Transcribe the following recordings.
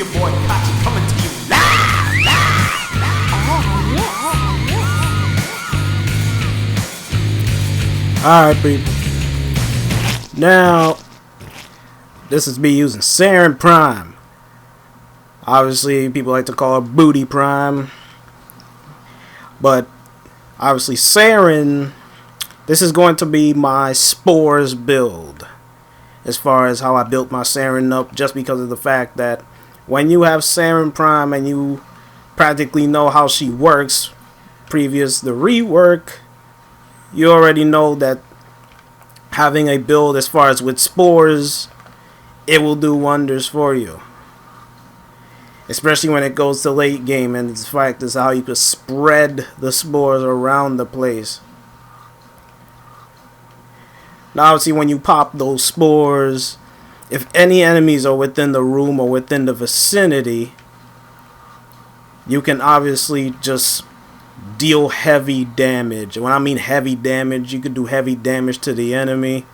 your boy Kachi coming to you live. Alright, people. Now, this is me using Saryn Prime. Obviously, people like to call it Booty Prime. But, obviously, Saryn, this is going to be my Spores build. As far as how I built my Saryn up, just because of the fact that when you have Saryn Prime and you practically know how she works, previous the rework, you already know that having a build as far as with Spores, it will do wonders for you. Especially when it goes to late game, and the fact is how you could spread the Spores around the place. Now obviously when you pop those Spores, if any enemies are within the room or within the vicinity, you can obviously just deal heavy damage. When I mean heavy damage, you could do heavy damage to the enemy,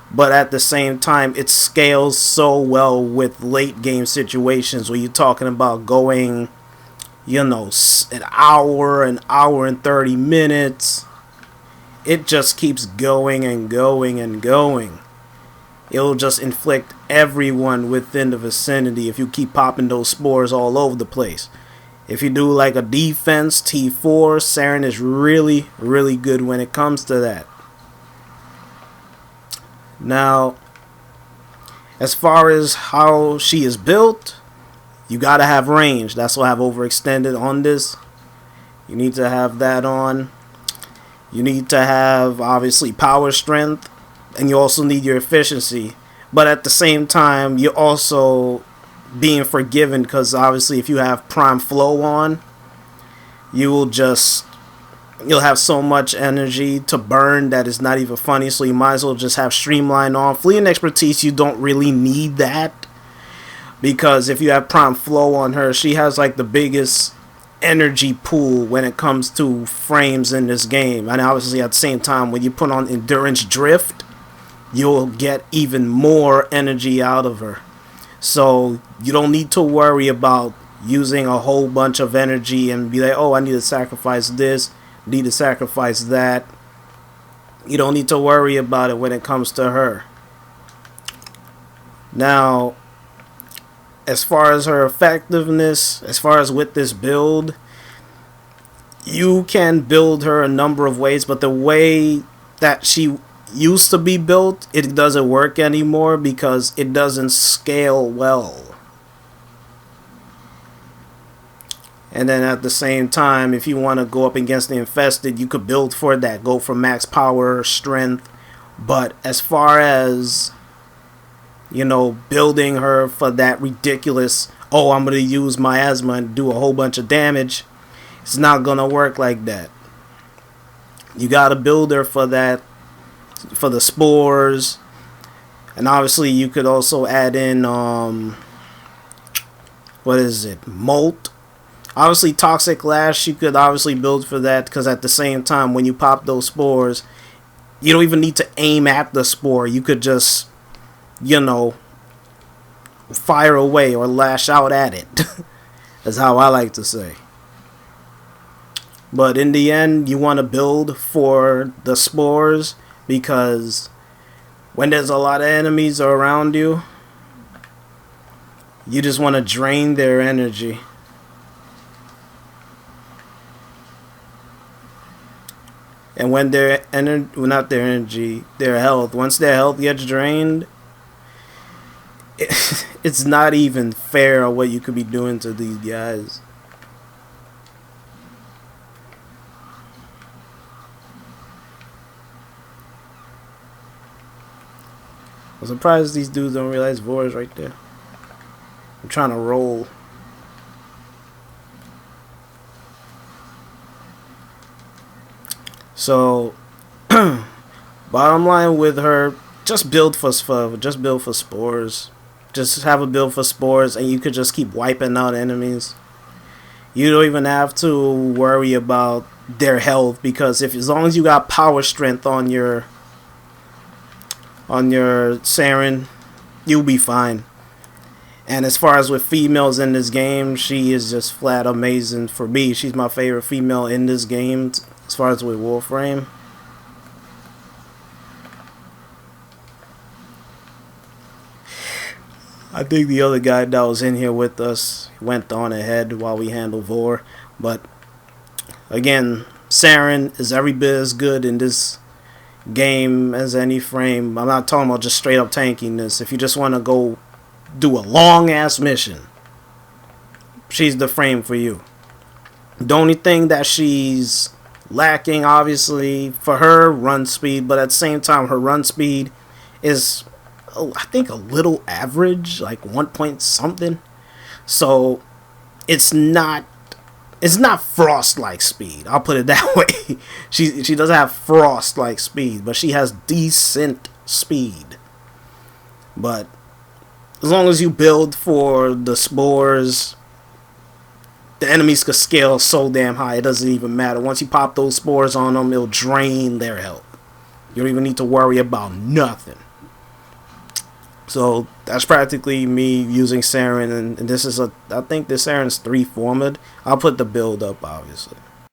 but at the same time it scales so well with late game situations where you're talking about going, you know, an hour and 30 minutes. It just keeps going and going and going. It'll just inflict everyone within the vicinity if you keep popping those Spores all over the place. If you do like a defense T4, Saryn is really, really good when it comes to that. Now, as far as how she is built, you gotta have range. That's why I've overextended on this. You need to have that on. You need to have, obviously, power strength. And you also need your efficiency. But at the same time, you're also being forgiven, because obviously if you have prime flow on, you'll have so much energy to burn that is not even funny. So you might as well just have streamline on. Fleeing expertise, you don't really need that, because if you have prime flow on her, she has like the biggest energy pool when it comes to frames in this game. And obviously at the same time, when you put on endurance drift, you'll get even more energy out of her. So you don't need to worry about using a whole bunch of energy and be like, oh, I need to sacrifice this, need to sacrifice that. You don't need to worry about it when it comes to her. Now, as far as her effectiveness, as far as with this build, you can build her a number of ways, but the way that she used to be built, it doesn't work anymore because it doesn't scale well. And then at the same time, if you want to go up against the infested, you could build for that, go for max power, strength. But as far as, you know, building her for that ridiculous, oh, I'm going to use miasma and do a whole bunch of damage, it's not going to work like that. You got to build her for that, for the Spores. And obviously you could also add in Molt. Obviously Toxic Lash, you could obviously build for that, because at the same time when you pop those Spores, you don't even need to aim at the Spore. You could just, you know, fire away or lash out at it. That's how I like to say. But in the end, you want to build for the Spores, because when there's a lot of enemies around you, you just want to drain their energy. And when their their health, once their health gets drained, it's not even fair what you could be doing to these guys. I'm surprised these dudes don't realize Vor's right there. I'm trying to roll. So, bottom line with her, just build for Spores. Just have a build for Spores, and you could just keep wiping out enemies. You don't even have to worry about their health, because as long as you got power strength on your Saryn, you'll be fine. And as far as with females in this game, she is just flat amazing for me. She's my favorite female in this game as far as with Warframe. I think the other guy that was in here with us went on ahead while we handled Vor. But again, Saryn is every bit as good in this game as any frame. I'm not talking about just straight up tanking this. If you just want to go do a long ass mission, she's the frame for you. The only thing that she's lacking, obviously, for her, run speed, but at the same time, her run speed is, I think, a little average, like 1 point something. So it's not Frost like speed. I'll put it that way. She doesn't have Frost like speed, but she has decent speed. But as long as you build for the Spores, the enemies could scale so damn high, it doesn't even matter. Once you pop those Spores on them, it'll drain their health. You don't even need to worry about nothing. So that's practically me using Saryn, and this is I think this Saryn's 3 Forma. I'll put the build up, obviously.